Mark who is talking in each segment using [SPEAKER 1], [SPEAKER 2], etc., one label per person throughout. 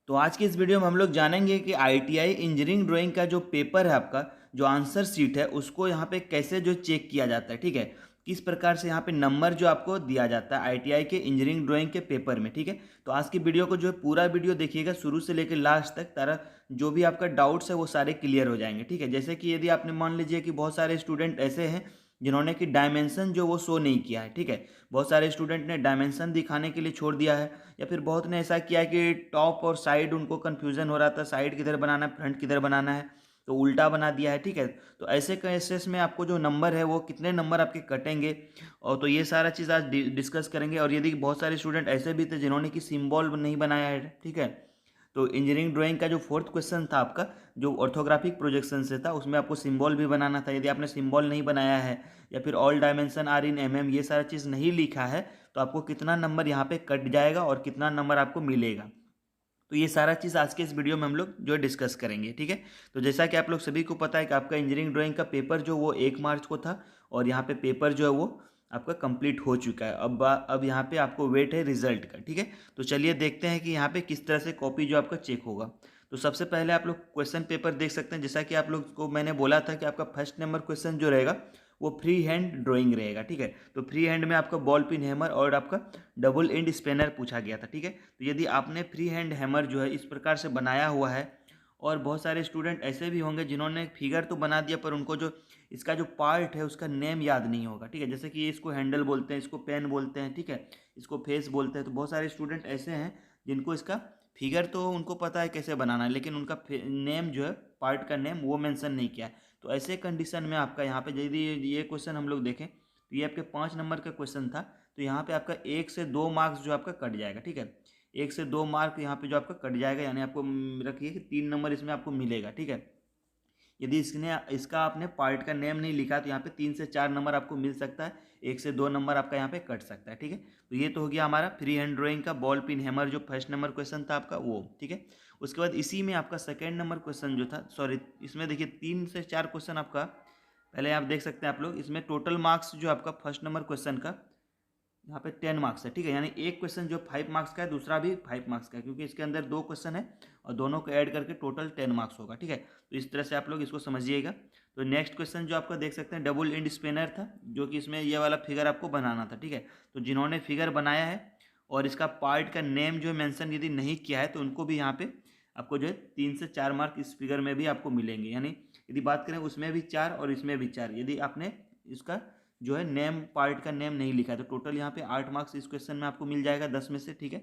[SPEAKER 1] तो आज की इस वीडियो में हम लोग जानेंगे कि आईटीआई इंजीनियरिंग ड्राइंग का जो पेपर है आपका जो आंसर शीट है उसको यहाँ पे कैसे जो चेक किया जाता है। ठीक है, किस प्रकार से यहाँ पे नंबर जो आपको दिया जाता है आईटीआई के इंजीनियरिंग ड्राइंग के पेपर में। ठीक है, तो आज की वीडियो को जो है पूरा वीडियो देखिएगा शुरू से लेकर लास्ट तक, तारा जो भी आपका डाउट्स है वो सारे क्लियर हो जाएंगे। ठीक है, जैसे कि यदि आपने मान लीजिए कि बहुत सारे स्टूडेंट ऐसे हैं जिन्होंने कि डायमेंशन जो वो शो नहीं किया है। ठीक है, बहुत सारे स्टूडेंट ने डायमेंशन दिखाने के लिए छोड़ दिया है, या फिर बहुत ने ऐसा किया कि टॉप और साइड उनको कन्फ्यूज़न हो रहा था, साइड किधर बनाना है फ्रंट किधर बनाना है, तो उल्टा बना दिया है। ठीक है, तो ऐसे केसेस में आपको जो नंबर है वो कितने नंबर आपके कटेंगे, और तो ये सारा चीज़ आज डिस्कस करेंगे। और यदि बहुत सारे स्टूडेंट ऐसे भी थे जिन्होंने कि सिम्बॉल नहीं बनाया है। ठीक है, तो इंजीनियरिंग ड्राइंग का जो फोर्थ क्वेश्चन था आपका जो ऑर्थोग्राफिक प्रोजेक्शन से था उसमें आपको सिंबल भी बनाना था। यदि आपने सिंबल नहीं बनाया है या फिर all dimension are in MM ये सारा चीज़ नहीं लिखा है तो आपको कितना नंबर यहाँ पे कट जाएगा और कितना नंबर आपको मिलेगा। तो ये सारा चीज़ आज के इस वीडियो में हम लोग जो है डिस्कस करेंगे। ठीक है, तो जैसा कि आप लोग सभी को पता है कि आपका इंजीनियरिंग ड्राइंग का पेपर जो वो 1 मार्च को था, और यहाँ पे पेपर जो है वो आपका कंप्लीट हो चुका है। अब यहाँ पे आपको वेट है रिजल्ट का। ठीक है, तो चलिए देखते हैं कि यहाँ पे किस तरह से कॉपी जो आपका चेक होगा। तो सबसे पहले आप लोग क्वेश्चन पेपर देख सकते हैं। जैसा कि आप लोग को मैंने बोला था कि आपका फर्स्ट नंबर क्वेश्चन जो रहेगा वो फ्री हैंड ड्राइंग रहेगा। ठीक है, तो फ्री हैंड में आपका बॉल पिन हैमर और आपका डबल एंड स्पेनर पूछा गया था। ठीक है, तो यदि आपने फ्री हैंड हैमर जो है इस प्रकार से बनाया हुआ है, और बहुत सारे स्टूडेंट ऐसे भी होंगे जिन्होंने फिगर तो बना दिया पर उनको जो इसका जो पार्ट है उसका नेम याद नहीं होगा। ठीक है, जैसे कि इसको हैंडल बोलते हैं, इसको पेन बोलते हैं, ठीक है, इसको फेस बोलते हैं। तो बहुत सारे स्टूडेंट ऐसे हैं जिनको इसका फिगर तो उनको पता है कैसे बनाना है, लेकिन उनका नेम जो है पार्ट का नेम वो मेंशन नहीं किया है। तो ऐसे कंडीशन में आपका यहाँ पे यदि ये क्वेश्चन हम लोग देखें तो ये आपके 5 नंबर का क्वेश्चन था। तो यहाँ पे आपका 1 से 2 मार्क्स जो आपका कट जाएगा। ठीक है, 1 से 2 मार्क यहाँ पे जो आपका कट जाएगा, यानी आपको रखिए कि 3 नंबर इसमें आपको मिलेगा। ठीक है, यदि इसका आपने पार्ट का नेम नहीं लिखा तो यहाँ पे 3 से 4 नंबर आपको मिल सकता है, 1 से 2 नंबर आपका यहाँ पे कट सकता है। ठीक है, तो ये तो हो गया हमारा फ्री हैंड ड्राइंग का बॉल पिन हैमर जो फर्स्ट नंबर क्वेश्चन था आपका वो। ठीक है, उसके बाद इसी में आपका सेकेंड नंबर क्वेश्चन जो था, सॉरी इसमें देखिए 3 से 4 क्वेश्चन आपका पहले आप देख सकते हैं। आप लोग इसमें टोटल मार्क्स जो आपका फर्स्ट नंबर क्वेश्चन का यहाँ पे 10 मार्क्स है। ठीक है, यानी एक क्वेश्चन जो 5 मार्क्स का है दूसरा भी 5 मार्क्स का है, क्योंकि इसके अंदर 2 क्वेश्चन है और दोनों को ऐड करके टोटल 10 मार्क्स होगा। ठीक है, तो इस तरह से आप लोग इसको समझिएगा। तो नेक्स्ट क्वेश्चन जो आपका देख सकते हैं डबल एंड स्पेनर था, जो कि इसमें ये वाला फिगर आपको बनाना था। ठीक है, तो जिन्होंने फिगर बनाया है और इसका पार्ट का नेम जो है मेंशन यदि नहीं किया है तो उनको भी यहाँ पे आपको जो है 3 से 4 मार्क इस फिगर में भी आपको मिलेंगे। यानी यदि बात करें उसमें भी 4 और इसमें भी 4, यदि आपने इसका जो है नेम पार्ट का नेम नहीं लिखा है तो टोटल यहाँ पे 8 मार्क्स इस क्वेश्चन में आपको मिल जाएगा 10 में से। ठीक है,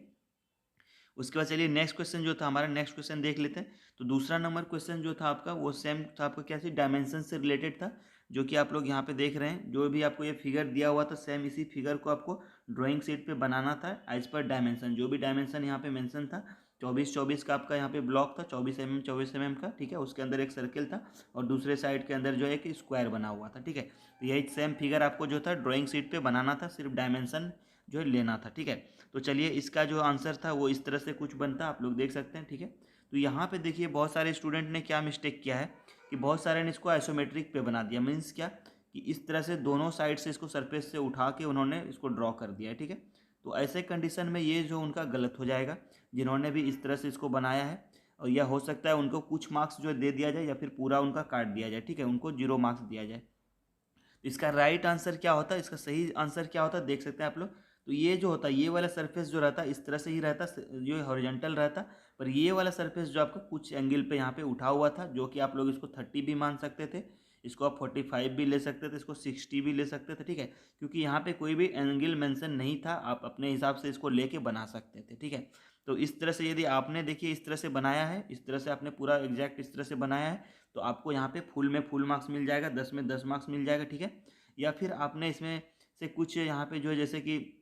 [SPEAKER 1] उसके बाद चलिए नेक्स्ट क्वेश्चन जो था हमारा, नेक्स्ट क्वेश्चन देख लेते हैं। तो दूसरा नंबर क्वेश्चन जो था आपका वो सेम था, आपका क्या सी डायमेंशन से रिलेटेड था, जो कि आप लोग यहाँ पे देख रहे हैं। जो भी आपको ये फिगर दिया हुआ था सेम इसी फिगर को आपको ड्राइंग शीट पे बनाना था एज पर डायमेंशन। जो भी डायमेंशन यहाँ पे मेंशन था 24-24 का आपका यहाँ पे ब्लॉक था, 24 mm 24 mm का। ठीक है, उसके अंदर एक सर्किल था और दूसरे साइड के अंदर जो है एक स्क्वायर बना हुआ था। ठीक है, तो यही सेम फिगर आपको जो था ड्राइंग शीट पे बनाना था, सिर्फ डायमेंशन जो है लेना था। ठीक है, तो चलिए इसका जो आंसर था वो इस तरह से कुछ बनता, आप लोग देख सकते हैं। ठीक है, तो यहाँ पे देखिए बहुत सारे स्टूडेंट ने क्या मिस्टेक किया है कि बहुत सारे ने इसको आइसोमेट्रिक पे बना दिया। मीन्स क्या कि इस तरह से दोनों साइड से इसको सरफेस से उठा के उन्होंने इसको ड्रॉ कर दिया है। ठीक है, तो ऐसे कंडीशन में ये जो उनका गलत हो जाएगा जिन्होंने भी इस तरह से इसको बनाया है, और यह हो सकता है उनको कुछ मार्क्स जो दे दिया जाए या फिर पूरा उनका काट दिया जाए। ठीक है, उनको 0 मार्क्स दिया जाए। तो इसका राइट आंसर क्या होता है, इसका सही आंसर क्या होता है देख सकते हैं आप लोग। तो ये जो होता है ये वाला सरफेस जो रहता है इस तरह से ही रहता, जो हॉरिजॉन्टल रहता, पर ये वाला सरफेस जो आपका कुछ एंगल पे यहाँ पे उठा हुआ था, जो कि आप लोग इसको 30 भी मान सकते थे, इसको आप 45 भी ले सकते थे, इसको 60 भी ले सकते थे। ठीक है, क्योंकि यहाँ पे कोई भी एंगल मेंशन नहीं था, आप अपने हिसाब से इसको लेके बना सकते थे। ठीक है, तो इस तरह से यदि आपने देखिए इस तरह से बनाया है, इस तरह से आपने पूरा एग्जैक्ट इस तरह से बनाया है, तो आपको यहाँ पे फुल में फुल मार्क्स मिल जाएगा, 10 में 10 मार्क्स मिल जाएगा। ठीक है, या फिर आपने इसमें से कुछ यहाँ पे जो है जैसे कि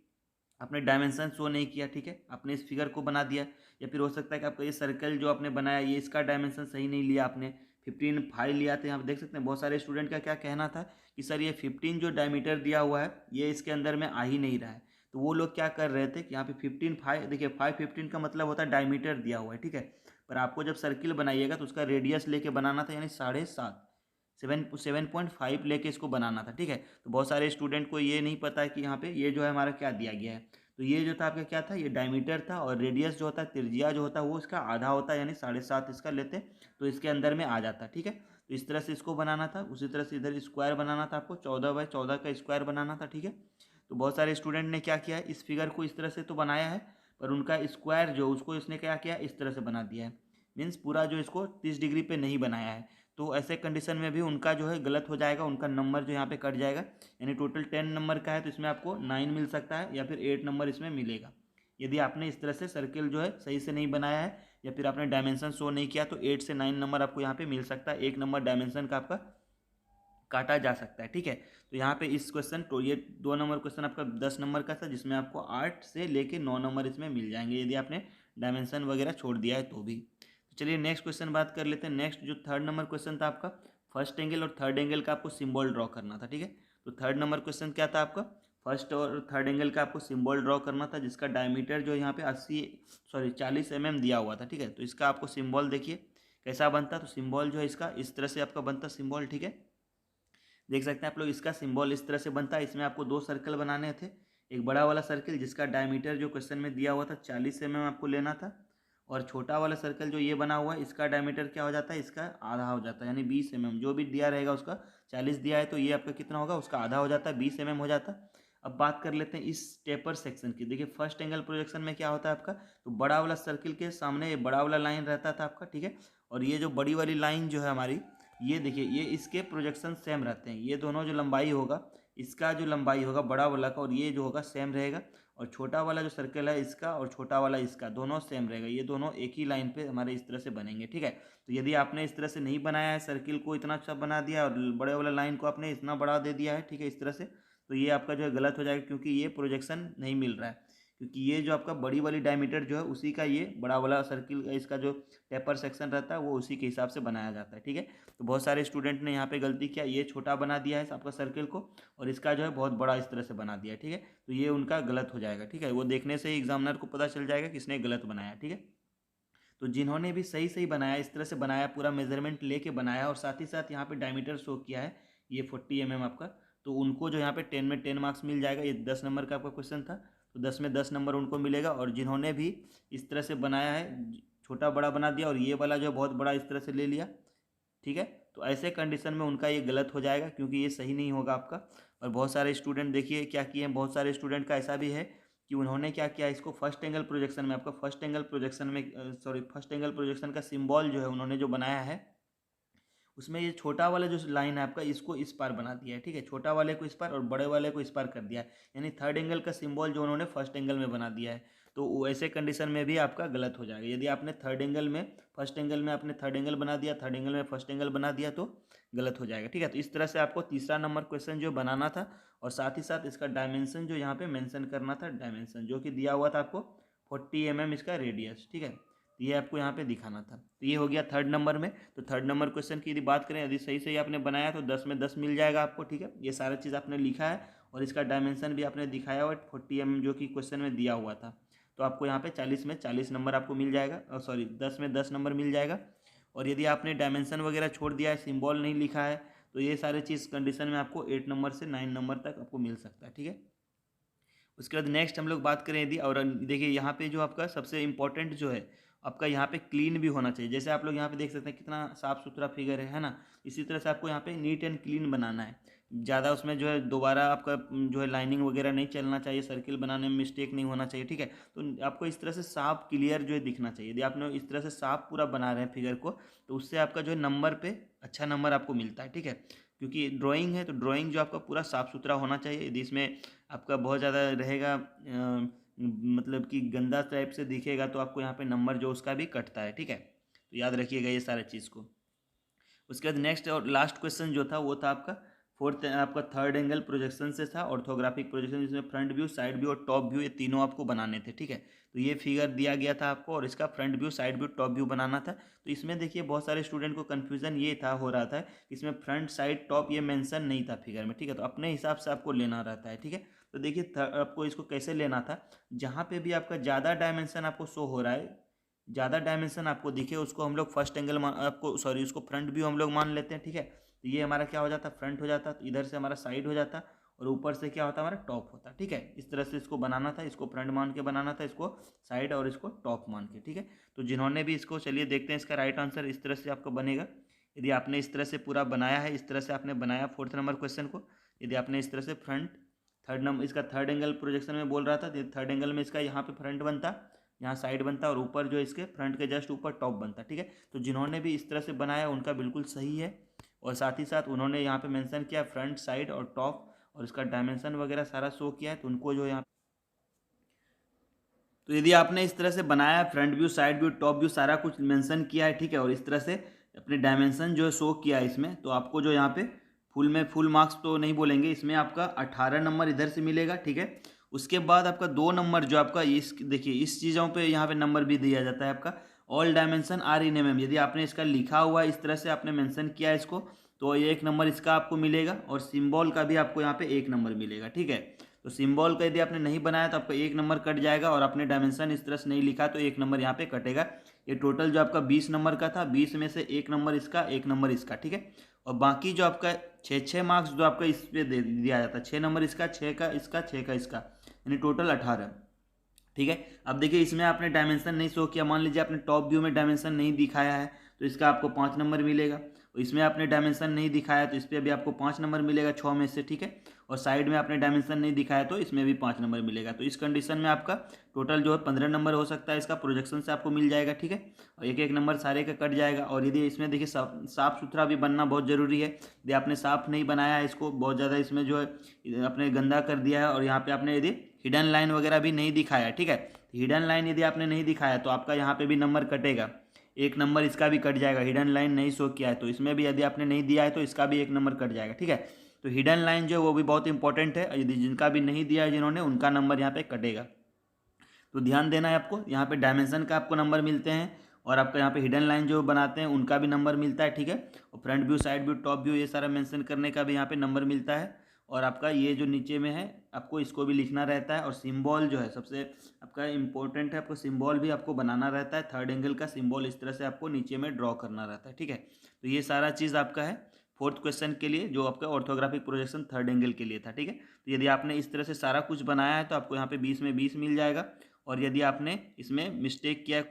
[SPEAKER 1] आपने डायमेंशन शो नहीं किया। ठीक है, आपने इस फिगर को बना दिया, या फिर हो सकता है कि आपका ये सर्कल जो आपने बनाया ये इसका डायमेंशन सही नहीं लिया, आपने 15 लिया था। यहाँ पे देख सकते हैं बहुत सारे स्टूडेंट का क्या कहना था कि सर ये 15 जो डायमीटर दिया हुआ है ये इसके अंदर में आ ही नहीं रहा है। तो वो लोग क्या कर रहे थे कि यहाँ पे 15 देखिए 5 15 का मतलब होता है डायमीटर दिया हुआ है। ठीक है, पर आपको जब सर्किल बनाइएगा तो उसका रेडियस लेके बनाना था, यानी 7.5 7.5 लेके इसको बनाना था। ठीक है, तो बहुत सारे स्टूडेंट को ये नहीं पता है कि यहाँ पे ये जो है हमारा क्या दिया गया है। तो ये जो था आपका क्या था, ये डायमीटर था, और रेडियस जो होता है, त्रिज्या जो होता है वो इसका आधा होता है, यानी 7.5 इसका लेते तो इसके अंदर में आ जाता। ठीक है, तो इस तरह से इसको बनाना था। उसी तरह से इधर स्क्वायर बनाना था आपको, 14/14 का स्क्वायर बनाना था। ठीक है, तो बहुत सारे स्टूडेंट ने क्या किया है, इस फिगर को इस तरह से तो बनाया है, पर उनका स्क्वायर जो उसको इसने क्या किया, इस तरह से बना दिया है, मीन्स पूरा जो इसको 30 डिग्री पे नहीं बनाया है। तो ऐसे कंडीशन में भी उनका जो है गलत हो जाएगा, उनका नंबर जो यहाँ पे कट जाएगा। यानी टोटल 10 नंबर का है तो इसमें आपको 9 मिल सकता है, या फिर 8 नंबर इसमें मिलेगा। यदि आपने इस तरह से सर्किल जो है सही से नहीं बनाया है, या फिर आपने डायमेंशन शो नहीं किया, तो 8 से 9 नंबर आपको यहाँ पे मिल सकता है। 1 नंबर डायमेंशन का आपका काटा जा सकता है। ठीक है, तो यहाँ पे इस क्वेश्चन तो ये 2 नंबर क्वेश्चन आपका 10 नंबर का था, जिसमें आपको 8 से लेके 9 नंबर इसमें मिल जाएंगे, यदि आपने डायमेंशन वगैरह छोड़ दिया है तो भी। तो चलिए नेक्स्ट क्वेश्चन बात कर लेते हैं। नेक्स्ट जो थर्ड नंबर क्वेश्चन था आपका, फर्स्ट एंगल और थर्ड एंगल का आपको सिम्बॉल ड्रॉ करना था। ठीक है, तो थर्ड नंबर क्वेश्चन क्या था आपका, फर्स्ट और थर्ड एंगल का आपको सिम्बॉल ड्रॉ करना था, जिसका डायमीटर जो यहाँ पे 40 mm दिया हुआ था। ठीक है, तो इसका आपको सिम्बॉल देखिए कैसा बनता, तो सिम्बॉल जो है इसका इस तरह से आपका बनता सिम्बॉल। ठीक है, देख सकते हैं आप लोग, इसका सिंबल इस तरह से बनता है। इसमें आपको 2 सर्कल बनाने थे, एक बड़ा वाला सर्कल जिसका डायमीटर जो क्वेश्चन में दिया हुआ था 40 mm आपको लेना था, और छोटा वाला सर्कल जो ये बना हुआ है इसका डायमीटर क्या हो जाता है, इसका आधा हो जाता है, यानी 20 mm। जो भी दिया रहेगा उसका 40 दिया है तो ये आपका कितना होगा, उसका आधा हो जाता है, 20 mm हो जाता है। अब बात कर लेते हैं इस टेपर सेक्शन की। देखिए फर्स्ट एंगल प्रोजेक्शन में क्या होता है आपका, तो बड़ा वाला सर्किल के सामने बड़ा वाला लाइन रहता था आपका। ठीक है, और ये जो बड़ी वाली लाइन जो है हमारी, ये देखिए ये इसके प्रोजेक्शन सेम रहते हैं। ये दोनों जो लंबाई होगा, इसका जो लंबाई होगा बड़ा वाला का, और ये जो होगा सेम रहेगा, और छोटा वाला जो सर्कल है इसका और छोटा वाला इसका दोनों सेम रहेगा। ये दोनों एक ही लाइन पे हमारे इस तरह से बनेंगे। ठीक है, तो यदि आपने इस तरह से नहीं बनाया है, सर्किल को इतना अच्छा बना दिया और बड़े वाला लाइन को आपने इतना बड़ा दे दिया है, ठीक है, इस तरह से, तो ये आपका जो है गलत हो जाएगा, क्योंकि ये प्रोजेक्शन नहीं मिल रहा है। क्योंकि ये जो आपका बड़ी वाली डायमीटर जो है उसी का ये बड़ा वाला सर्किल इसका जो टेपर सेक्शन रहता है वो उसी के हिसाब से बनाया जाता है। ठीक है, तो बहुत सारे स्टूडेंट ने यहाँ पे गलती किया, ये छोटा बना दिया है आपका सर्किल को, और इसका जो है बहुत बड़ा इस तरह से बना दिया है। ठीक है, तो ये उनका गलत हो जाएगा। ठीक है, वो देखने से ही एग्जामिनर को पता चल जाएगा किसने गलत बनाया। ठीक है, तो जिन्होंने भी सही सही बनाया, इस तरह से बनाया, पूरा मेजरमेंट लेके बनाया, और साथ ही साथ यहाँ पे डायमीटर शो किया है ये 40 mm आपका, तो उनको जो यहाँ पे 10 में 10 मार्क्स मिल जाएगा। ये 10 नंबर का आपका क्वेश्चन था, तो 10 में 10 नंबर उनको मिलेगा। और जिन्होंने भी इस तरह से बनाया है, छोटा बड़ा बना दिया और ये वाला जो बहुत बड़ा इस तरह से ले लिया, ठीक है, तो ऐसे कंडीशन में उनका ये गलत हो जाएगा, क्योंकि ये सही नहीं होगा आपका। और बहुत सारे स्टूडेंट देखिए क्या किए हैं, बहुत सारे स्टूडेंट का ऐसा भी है कि उन्होंने क्या किया, इसको फर्स्ट एंगल प्रोजेक्शन में, आपका फर्स्ट एंगल प्रोजेक्शन में फर्स्ट एंगल प्रोजेक्शन का सिंबल जो है उन्होंने जो बनाया है, उसमें ये छोटा वाला जो लाइन है आपका, इसको इस पार बना दिया है। ठीक है, छोटा वाले को इस पार और बड़े वाले को इस पार कर दिया है, यानी थर्ड एंगल का सिंबल जो उन्होंने फर्स्ट एंगल में बना दिया है। तो ऐसे कंडीशन में भी आपका गलत हो जाएगा। यदि आपने थर्ड एंगल में फर्स्ट एंगल में आपने थर्ड एंगल बना दिया, थर्ड एंगल में फर्स्ट एंगल बना दिया, तो गलत हो जाएगा। ठीक है, तो इस तरह से आपको तीसरा नंबर क्वेश्चन जो बनाना था, और साथ ही साथ इसका डायमेंशन जो यहाँ पे मेंशन करना था, डायमेंशन जो कि दिया हुआ था आपको 40 mm इसका रेडियस। ठीक है, तो ये आपको यहाँ पे दिखाना था। तो ये हो गया थर्ड नंबर में। तो थर्ड नंबर क्वेश्चन की यदि बात करें, यदि सही सही आपने बनाया तो 10 में 10 मिल जाएगा आपको। ठीक है, ये सारा चीज़ आपने लिखा है, और इसका डायमेंशन भी आपने दिखाया हुआ 40 mm जो कि क्वेश्चन में दिया हुआ था। तो आपको यहाँ पे 40 में 40 नंबर आपको मिल जाएगा, सॉरी 10 में 10 नंबर मिल जाएगा। और यदि आपने डायमेंशन वगैरह छोड़ दिया है, सिम्बॉल नहीं लिखा है, तो ये सारे चीज़ कंडीशन में आपको 8 नंबर से 9 नंबर तक आपको मिल सकता है। ठीक है, उसके बाद नेक्स्ट हम लोग बात करें यदि, और देखिए यहाँ पे जो आपका सबसे इम्पोर्टेंट जो है आपका, यहाँ पे क्लीन भी होना चाहिए। जैसे आप लोग यहाँ पे देख सकते हैं कितना साफ़ सुथरा फिगर है ना, इसी तरह से आपको यहाँ पे नीट एंड क्लीन बनाना है। ज़्यादा उसमें जो है दोबारा आपका जो है लाइनिंग वगैरह नहीं चलना चाहिए, सर्किल बनाने में मिस्टेक नहीं होना चाहिए। ठीक है, तो आपको इस तरह से साफ क्लियर जो है दिखना चाहिए। यदि आपने इस तरह से साफ पूरा बना रहे हैं फिगर को, तो उससे आपका जो है नंबर पे अच्छा नंबर आपको मिलता है। ठीक है, क्योंकि ड्राइंग है तो ड्राइंग जो आपका पूरा साफ़ सुथरा होना चाहिए। यदि इसमें आपका बहुत ज़्यादा रहेगा मतलब कि गंदा टाइप से दिखेगा, तो आपको यहाँ पे नंबर जो उसका भी कटता है। ठीक है, तो याद रखिएगा ये सारे चीज़ को। उसके बाद नेक्स्ट और लास्ट क्वेश्चन जो था वो था आपका फोर्थ, आपका थर्ड एंगल प्रोजेक्शन से था, ऑर्थोग्राफिक प्रोजेक्शन, जिसमें फ्रंट व्यू, साइड व्यू और टॉप व्यू, ये तीनों आपको बनाने थे। ठीक है, तो ये फिगर दिया गया था आपको, और इसका front view, side view, top view बनाना था। तो इसमें देखिए बहुत सारे स्टूडेंट को कन्फ्यूजन ये था, हो रहा था कि इसमें फ्रंट, साइड, टॉप ये मेंशन नहीं था फिगर में। ठीक है, तो अपने हिसाब से आपको लेना रहता है। ठीक है, तो देखिए आपको इसको कैसे लेना था, जहाँ पे भी आपका ज़्यादा डायमेंशन आपको शो हो रहा है, ज़्यादा डायमेंशन आपको दिखे, उसको हम लोग फर्स्ट एंगल आपको उसको फ्रंट व्यू हम लोग मान लेते हैं। ठीक है, तो ये हमारा क्या हो जाता, फ्रंट हो जाता, तो इधर से हमारा साइड हो जाता, और ऊपर से क्या होता है हमारा टॉप होता है, ठीक है। इस तरह से इसको बनाना था, इसको फ्रंट मान के बनाना था, इसको साइड और इसको टॉप मान के, ठीक है। तो जिन्होंने भी इसको, चलिए देखते हैं इसका राइट आंसर। इस तरह से आपको बनेगा, यदि आपने इस तरह से पूरा बनाया है, इस तरह से आपने बनाया 4th नंबर क्वेश्चन को, यदि आपने इस तरह से फ्रंट थर्ड नंबर, इसका थर्ड एंगल प्रोजेक्शन में बोल रहा था, थर्ड एंगल में इसका यहाँ पे फ्रंट बनता, यहाँ साइड बनता और ऊपर जो इसके फ्रंट के जस्ट ऊपर टॉप बनता, ठीक है। तो जिन्होंने भी इस तरह से बनाया उनका बिल्कुल सही है, और साथ ही साथ उन्होंने यहाँ पे मेंशन किया फ्रंट, साइड और टॉप, और इसका डायमेंशन वगैरह सारा शो किया है, तो उनको जो यहाँ, तो यदि आपने इस तरह से बनाया, front view, side view, top view सारा कुछ मेंशन किया है, ठीक है, और इस तरह से अपने डायमेंशन जो है शो किया है इसमें, तो आपको जो यहाँ पे फुल में फुल मार्क्स तो नहीं बोलेंगे, इसमें आपका 18 नंबर इधर से मिलेगा, ठीक है। उसके बाद आपका 2 नंबर जो आपका इस, देखिए इस चीज़ों पे यहाँ पे नंबर भी दिया जाता है आपका, all dimension are in M M, यदि आपने इसका लिखा हुआ है, इस तरह से आपने मेंशन किया है इसको, तो ये 1 नंबर इसका आपको मिलेगा, और सिंबल का भी आपको यहाँ पे 1 नंबर मिलेगा, ठीक है। तो सिंबल का यदि आपने नहीं बनाया तो आपका 1 नंबर कट जाएगा, और आपने डायमेंशन इस तरह से नहीं लिखा तो 1 नंबर यहाँ पे कटेगा। ये टोटल जो आपका 20 नंबर का था, 20 में से 1 नंबर इसका, 1 नंबर इसका, ठीक है। और बाकी जो आपका 6 मार्क्स जो आपका इस पे दे दिया जाता है, 6 नंबर इसका, 6 का इसका, 6 का इसका, यानी टोटल 18, ठीक है। अब देखिए इसमें आपने डायमेंशन नहीं शो किया, मान लीजिए आपने टॉप व्यू में डायमेंशन नहीं दिखाया है तो इसका आपको 5 नंबर मिलेगा, और इसमें आपने डायमेंशन नहीं दिखाया तो इस पर भी आपको 5 नंबर मिलेगा 6 में से, ठीक है। और साइड में आपने डायमेंशन नहीं दिखाया तो इसमें भी 5 नंबर मिलेगा। तो इस कंडीशन में आपका टोटल जो है 15 नंबर हो सकता है, इसका प्रोजेक्शन से आपको मिल जाएगा, ठीक है। और 1-1 नंबर सारे का कट जाएगा। और यदि इसमें देखिए साफ सुथरा भी बनना बहुत ज़रूरी है, यदि आपने साफ नहीं बनाया है इसको, बहुत ज़्यादा इसमें जो है आपने गंदा कर दिया है, और यहाँ पे आपने यदि हिडन लाइन वगैरह भी नहीं दिखाया, ठीक है, हिडन लाइन यदि आपने नहीं दिखाया तो आपका यहाँ पे भी नंबर कटेगा, 1 नंबर इसका भी कट जाएगा। हिडन लाइन नहीं शो किया है तो इसमें भी यदि आपने नहीं दिया है तो इसका भी 1 नंबर कट जाएगा, ठीक है। तो हिडन लाइन जो है वो भी बहुत इंपॉर्टेंट है, यदि जिनका भी नहीं दिया है जिन्होंने, उनका नंबर यहाँ पे कटेगा। तो ध्यान देना है आपको, यहाँ पे डायमेंशन का आपको नंबर मिलते हैं, और आपका यहाँ पे हिडन लाइन जो बनाते हैं उनका भी नंबर मिलता है, ठीक है। और front view, side view, top view ये सारा मेंशन करने का भी यहाँ पे नंबर मिलता है। और आपका ये जो नीचे में है आपको इसको भी लिखना रहता है। और सिंबल जो है सबसे आपका इम्पोर्टेंट है, आपको सिंबल भी आपको बनाना रहता है, थर्ड एंगल का सिंबल इस तरह से आपको नीचे में ड्रॉ करना रहता है, ठीक है। तो ये सारा चीज़ आपका है 4th क्वेश्चन के लिए, जो आपका ऑर्थोग्राफिक प्रोजेक्शन थर्ड एंगल के लिए था, ठीक है। तो यदि आपने इस तरह से सारा कुछ बनाया है तो आपको यहाँ पे 20 में 20 मिल जाएगा, और यदि आपने इसमें मिस्टेक किया